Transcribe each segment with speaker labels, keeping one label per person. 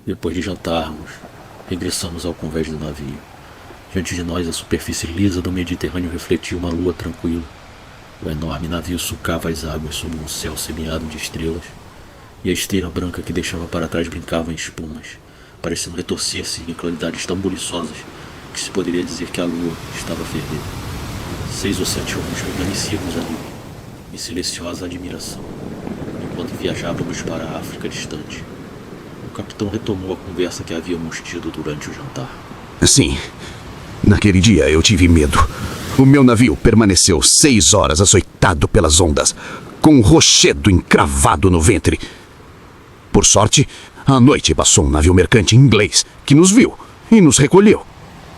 Speaker 1: Depois de jantarmos, regressamos ao convés do navio. Diante de nós, a superfície lisa do Mediterrâneo refletia uma lua tranquila. O enorme navio sulcava as águas sob um céu semeado de estrelas, e a esteira branca que deixava para trás brincava em espumas, parecendo retorcer-se em claridades tão buliçosas que se poderia dizer que a lua estava a ferver. 6 ou 7 homens permanecíamos ali, em silenciosa admiração, enquanto viajávamos para a África distante. O capitão retomou a conversa que havíamos tido durante o jantar.
Speaker 2: Sim, naquele dia eu tive medo. O meu navio permaneceu 6 horas açoitado pelas ondas, com um rochedo encravado no ventre. Por sorte, à noite passou um navio mercante inglês que nos viu e nos recolheu.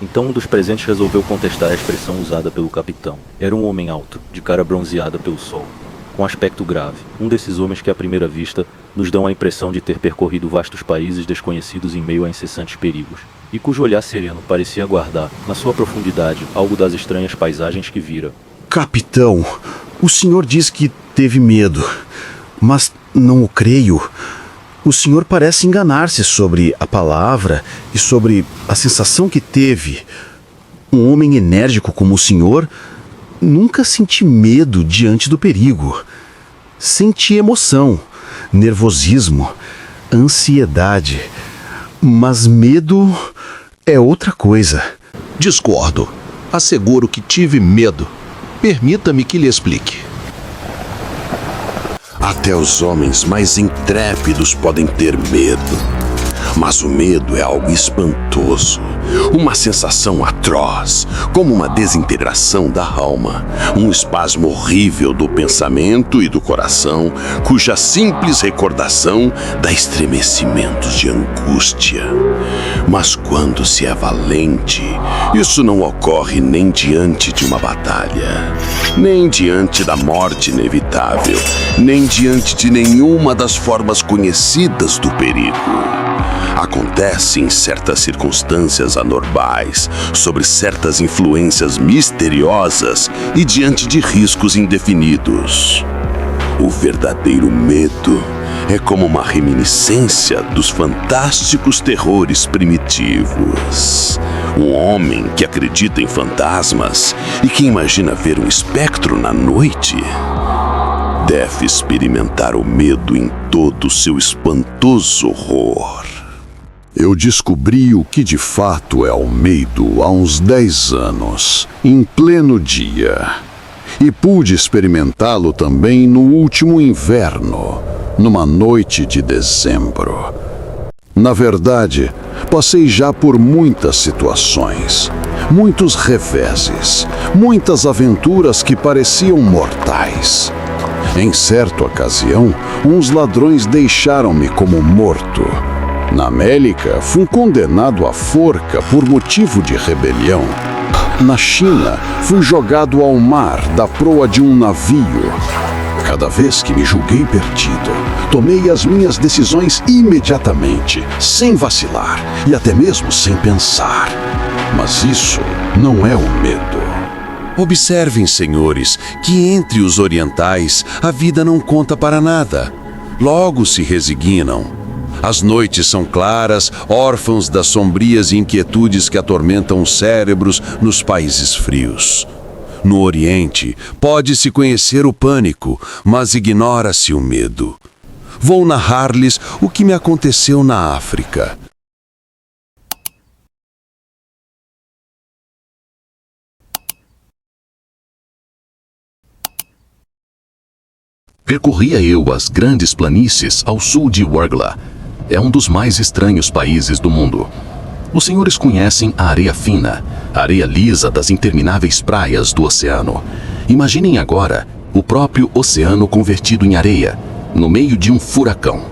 Speaker 3: Então um dos presentes resolveu contestar a expressão usada pelo capitão. Era um homem alto, de cara bronzeada pelo sol, com aspecto grave. Um desses homens que à primeira vista nos dão a impressão de ter percorrido vastos países desconhecidos em meio a incessantes perigos, e cujo olhar sereno parecia guardar, na sua profundidade, algo das estranhas paisagens que vira.
Speaker 2: Capitão, o senhor diz que teve medo, mas não o creio. O senhor parece enganar-se sobre a palavra e sobre a sensação que teve. Um homem enérgico como o senhor nunca senti medo diante do perigo. Senti emoção, nervosismo, ansiedade, mas medo é outra coisa.
Speaker 4: Discordo. Asseguro que tive medo. Permita-me que lhe explique.
Speaker 5: Até os homens mais intrépidos podem ter medo. Mas o medo é algo espantoso, uma sensação atroz, como uma desintegração da alma, um espasmo horrível do pensamento e do coração, cuja simples recordação dá estremecimentos de angústia. Mas quando se é valente, isso não ocorre nem diante de uma batalha, nem diante da morte inevitável, nem diante de nenhuma das formas conhecidas do perigo. Acontece em certas circunstâncias anormais, sobre certas influências misteriosas e diante de riscos indefinidos. O verdadeiro medo é como uma reminiscência dos fantásticos terrores primitivos. Um homem que acredita em fantasmas e que imagina ver um espectro na noite deve experimentar o medo em todo o seu espantoso horror.
Speaker 4: Eu descobri o que de fato é o medo há uns 10 anos, em pleno dia. E pude experimentá-lo também no último inverno, numa noite de dezembro. Na verdade, passei já por muitas situações, muitos reveses, muitas aventuras que pareciam mortais. Em certa ocasião, uns ladrões deixaram-me como morto. Na América, fui condenado à forca por motivo de rebelião. Na China, fui jogado ao mar da proa de um navio. Cada vez que me julguei perdido, tomei as minhas decisões imediatamente, sem vacilar e até mesmo sem pensar. Mas isso não é o medo.
Speaker 6: Observem, senhores, que entre os orientais a vida não conta para nada. Logo se resignam. As noites são claras, órfãos das sombrias inquietudes que atormentam os cérebros nos países frios. No Oriente, pode-se conhecer o pânico, mas ignora-se o medo. Vou narrar-lhes o que me aconteceu na África.
Speaker 7: Percorria eu as grandes planícies ao sul de Ouargla. É um dos mais estranhos países do mundo. Os senhores conhecem a areia fina, a areia lisa das intermináveis praias do oceano. Imaginem agora o próprio oceano convertido em areia, no meio de um furacão.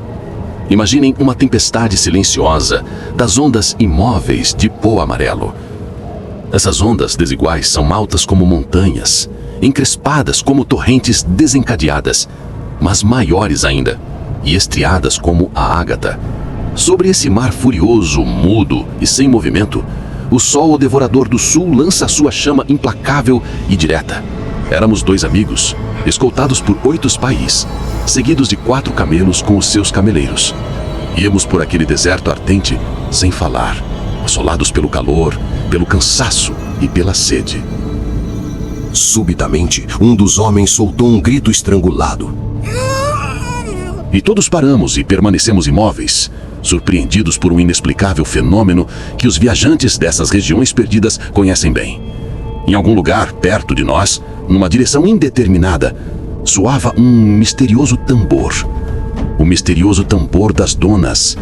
Speaker 7: Imaginem uma tempestade silenciosa das ondas imóveis de pó amarelo. Essas ondas desiguais são altas como montanhas, encrespadas como torrentes desencadeadas, mas maiores ainda, e estriadas como a ágata. Sobre esse mar furioso, mudo e sem movimento, o sol devorador do sul lança sua chama implacável e direta. Éramos 2 amigos, escoltados por 8 país, seguidos de 4 camelos com os seus cameleiros. Íamos por aquele deserto ardente sem falar, assolados pelo calor, pelo cansaço e pela sede.
Speaker 5: Subitamente, um dos homens soltou um grito estrangulado.
Speaker 7: E todos paramos e permanecemos imóveis, surpreendidos por um inexplicável fenômeno que os viajantes dessas regiões perdidas conhecem bem. Em algum lugar, perto de nós, numa direção indeterminada, soava um misterioso tambor. O misterioso tambor das donas.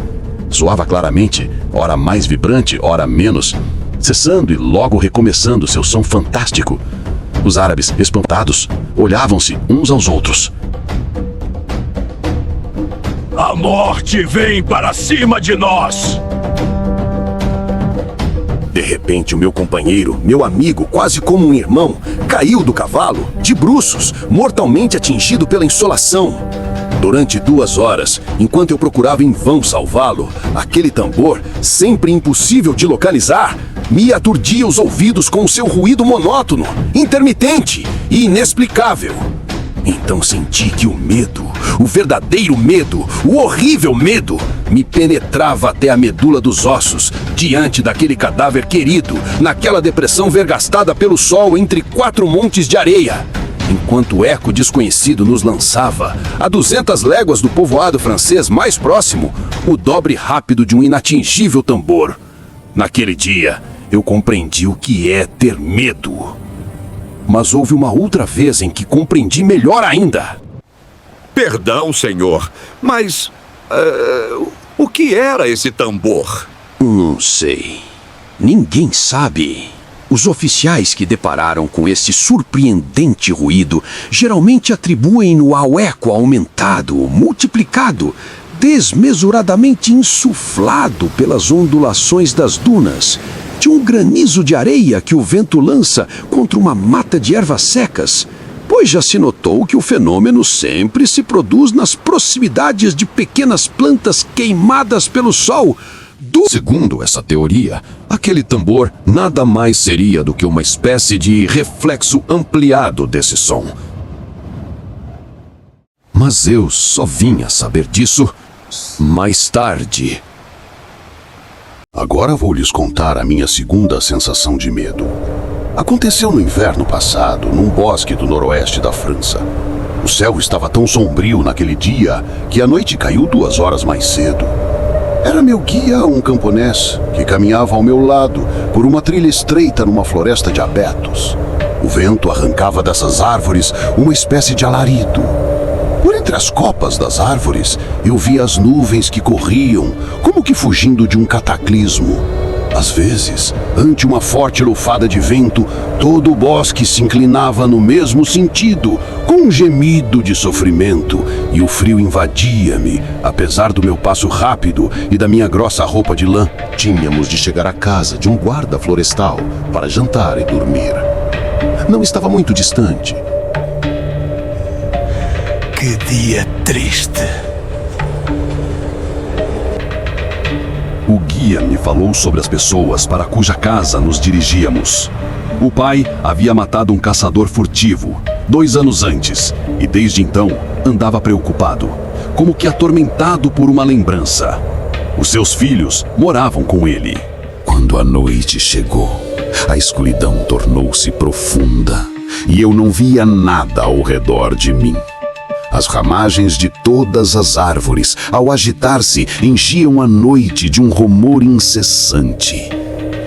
Speaker 7: Soava claramente, ora mais vibrante, ora menos, cessando e logo recomeçando seu som fantástico. Os árabes, espantados, olhavam-se uns aos outros.
Speaker 8: A morte vem para cima de nós!
Speaker 5: De repente, o meu companheiro, meu amigo, quase como um irmão, caiu do cavalo, de bruços, mortalmente atingido pela insolação. Durante 2 horas, enquanto eu procurava em vão salvá-lo, aquele tambor, sempre impossível de localizar, me aturdia os ouvidos com o seu ruído monótono, intermitente e inexplicável. Então senti que o medo, o verdadeiro medo, o horrível medo, me penetrava até a medula dos ossos, diante daquele cadáver querido, naquela depressão vergastada pelo sol entre 4 montes de areia. Enquanto o eco desconhecido nos lançava, a 200 léguas do povoado francês mais próximo, o dobre rápido de um inatingível tambor. Naquele dia, eu compreendi o que é ter medo. Mas houve uma outra vez em que compreendi melhor ainda.
Speaker 8: Perdão, senhor, mas... o que era esse tambor?
Speaker 5: Não sei. Ninguém sabe. Os oficiais que depararam com esse surpreendente ruído geralmente atribuem-no ao eco aumentado, multiplicado, desmesuradamente insuflado pelas ondulações das dunas, de um granizo de areia que o vento lança contra uma mata de ervas secas, pois já se notou que o fenômeno sempre se produz nas proximidades de pequenas plantas queimadas pelo sol.
Speaker 6: Segundo essa teoria, aquele tambor nada mais seria do que uma espécie de reflexo ampliado desse som. Mas eu só vim a saber disso mais tarde.
Speaker 4: Agora vou lhes contar a minha segunda sensação de medo. Aconteceu no inverno passado, num bosque do noroeste da França. O céu estava tão sombrio naquele dia que a noite caiu 2 horas mais cedo. Era meu guia um camponês que caminhava ao meu lado por uma trilha estreita numa floresta de abetos. O vento arrancava dessas árvores uma espécie de alarido. Por entre as copas das árvores, eu via as nuvens que corriam, como que fugindo de um cataclismo. Às vezes, ante uma forte lufada de vento, todo o bosque se inclinava no mesmo sentido, com um gemido de sofrimento, e o frio invadia-me, apesar do meu passo rápido e da minha grossa roupa de lã. Tínhamos de chegar à casa de um guarda florestal para jantar e dormir. Não estava muito distante.
Speaker 8: Que dia triste!
Speaker 6: O guia me falou sobre as pessoas para cuja casa nos dirigíamos. O pai havia matado um caçador furtivo 2 anos antes e desde então andava preocupado, como que atormentado por uma lembrança. Os seus filhos moravam com ele.
Speaker 4: Quando a noite chegou, a escuridão tornou-se profunda e eu não via nada ao redor de mim. As ramagens de todas as árvores, ao agitar-se, enchiam a noite de um rumor incessante.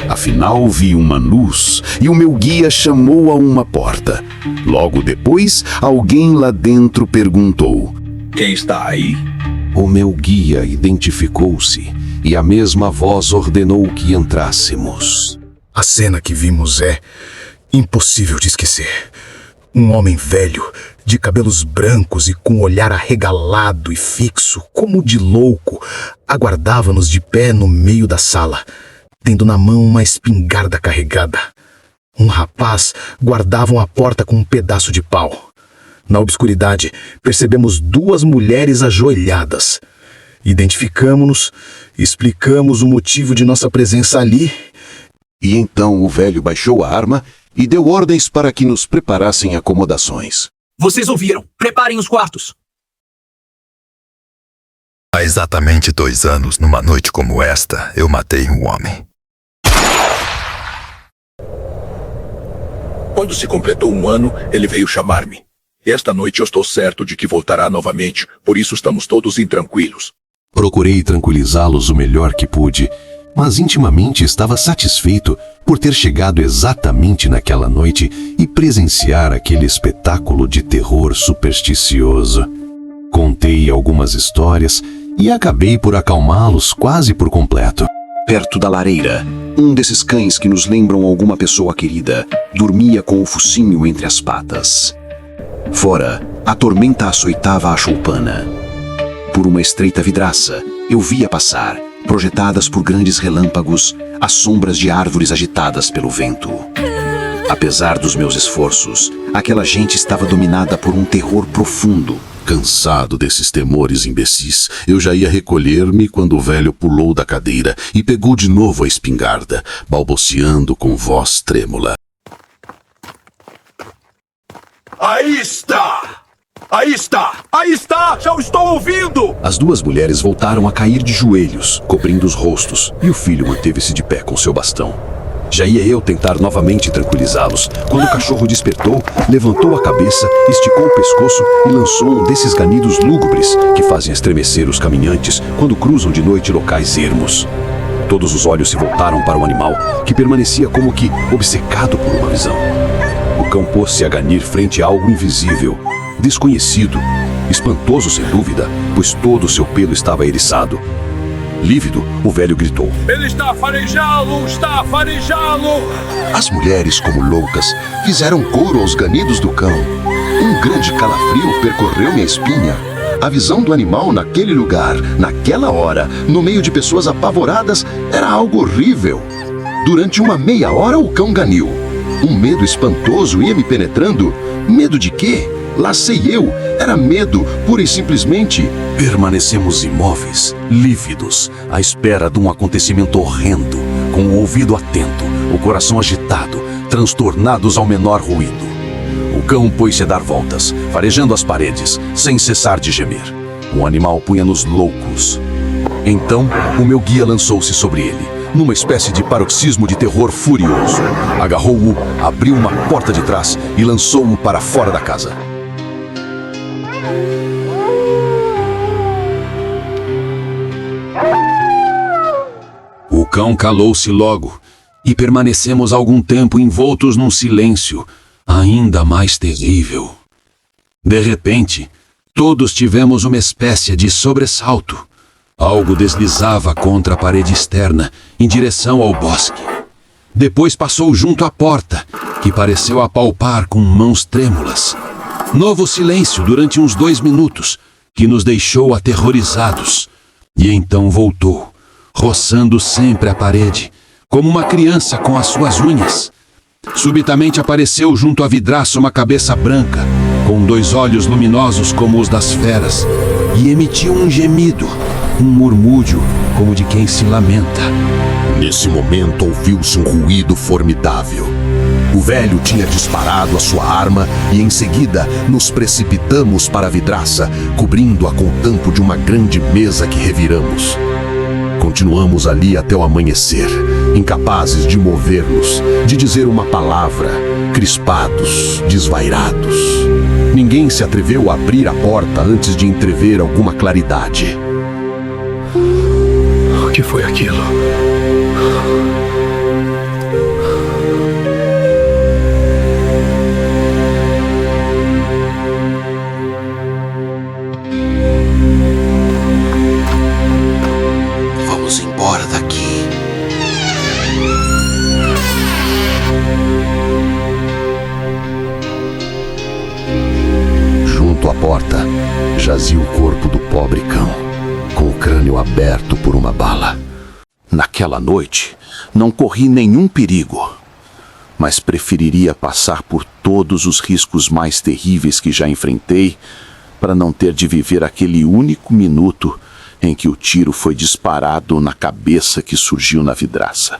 Speaker 4: Afinal, vi uma luz e o meu guia chamou a uma porta. Logo depois, alguém lá dentro perguntou:
Speaker 8: Quem está aí?
Speaker 5: O meu guia identificou-se e a mesma voz ordenou que entrássemos.
Speaker 9: A cena que vimos é impossível de esquecer. Um homem velho, de cabelos brancos e com um olhar arregalado e fixo, como de louco, aguardava-nos de pé no meio da sala, tendo na mão uma espingarda carregada. Um rapaz guardava a porta com um pedaço de pau. Na obscuridade, percebemos 2 mulheres ajoelhadas. Identificamo-nos, explicamos o motivo de nossa presença ali.
Speaker 4: E então o velho baixou a arma e deu ordens para que nos preparassem acomodações.
Speaker 10: Vocês ouviram? Preparem os quartos. Há exatamente 2 anos, numa noite como esta, eu matei um homem.
Speaker 8: Quando se completou 1 ano, ele veio chamar-me. Esta noite eu estou certo de que voltará novamente, por isso estamos todos intranquilos.
Speaker 6: Procurei tranquilizá-los o melhor que pude, mas intimamente estava satisfeito por ter chegado exatamente naquela noite e presenciar aquele espetáculo de terror supersticioso. Contei algumas histórias e acabei por acalmá-los quase por completo.
Speaker 2: Perto da lareira, um desses cães que nos lembram alguma pessoa querida dormia com o focinho entre as patas. Fora, a tormenta açoitava a choupana. Por uma estreita vidraça, eu via passar, projetadas por grandes relâmpagos, as sombras de árvores agitadas pelo vento. Apesar dos meus esforços, aquela gente estava dominada por um terror profundo.
Speaker 5: Cansado desses temores imbecis, eu já ia recolher-me quando o velho pulou da cadeira e pegou de novo a espingarda, balbuciando com voz trêmula.
Speaker 8: Aí está! Aí está! Aí está! Já o estou ouvindo!
Speaker 2: As 2 mulheres voltaram a cair de joelhos, cobrindo os rostos, e o filho manteve-se de pé com seu bastão. Já ia eu tentar novamente tranquilizá-los, quando o cachorro despertou, levantou a cabeça, esticou o pescoço e lançou um desses ganidos lúgubres que fazem estremecer os caminhantes quando cruzam de noite locais ermos. Todos os olhos se voltaram para o animal, que permanecia como que obcecado por uma visão. O cão pôs-se a ganir frente a algo invisível, desconhecido, espantoso sem dúvida, pois todo o seu pelo estava eriçado. Lívido, o velho gritou:
Speaker 8: Ele está a farejá-lo! Está a farejá-lo!
Speaker 5: As mulheres, como loucas, fizeram coro aos ganidos do cão. Um grande calafrio percorreu minha espinha. A visão do animal naquele lugar, naquela hora, no meio de pessoas apavoradas, era algo horrível. Durante uma meia hora o cão ganiu. Um medo espantoso ia me penetrando. Medo de quê? Lá sei eu, era medo, pura e simplesmente.
Speaker 6: Permanecemos imóveis, lívidos, à espera de um acontecimento horrendo, com o ouvido atento, o coração agitado, transtornados ao menor ruído. O cão pôs-se a dar voltas, farejando as paredes, sem cessar de gemer. O animal punha-nos loucos. Então, o meu guia lançou-se sobre ele, numa espécie de paroxismo de terror furioso. Agarrou-o, abriu uma porta de trás e lançou-o para fora da casa. O cão calou-se logo, e permanecemos algum tempo envoltos num silêncio ainda mais terrível. De repente, todos tivemos uma espécie de sobressalto. Algo deslizava contra a parede externa, em direção ao bosque. Depois passou junto à porta, que pareceu apalpar com mãos trêmulas. Novo silêncio durante uns 2 minutos, que nos deixou aterrorizados. E então voltou, roçando sempre a parede, como uma criança com as suas unhas. Subitamente apareceu junto à vidraça uma cabeça branca, com 2 olhos luminosos como os das feras, e emitiu um gemido, um murmúrio como de quem se lamenta.
Speaker 5: Nesse momento ouviu-se um ruído formidável. O velho tinha disparado a sua arma e em seguida nos precipitamos para a vidraça, cobrindo-a com o tampo de uma grande mesa que reviramos. Continuamos ali até o amanhecer, incapazes de mover-nos, de dizer uma palavra, crispados, desvairados. Ninguém se atreveu a abrir a porta antes de entrever alguma claridade.
Speaker 8: O que foi aquilo?
Speaker 5: Vamos embora daqui. Junto à porta, jazia o corpo do pobre cão, com o crânio aberto por uma bala. Naquela noite, não corri nenhum perigo, mas preferiria passar por todos os riscos mais terríveis que já enfrentei para não ter de viver aquele único minuto em que o tiro foi disparado na cabeça que surgiu na vidraça.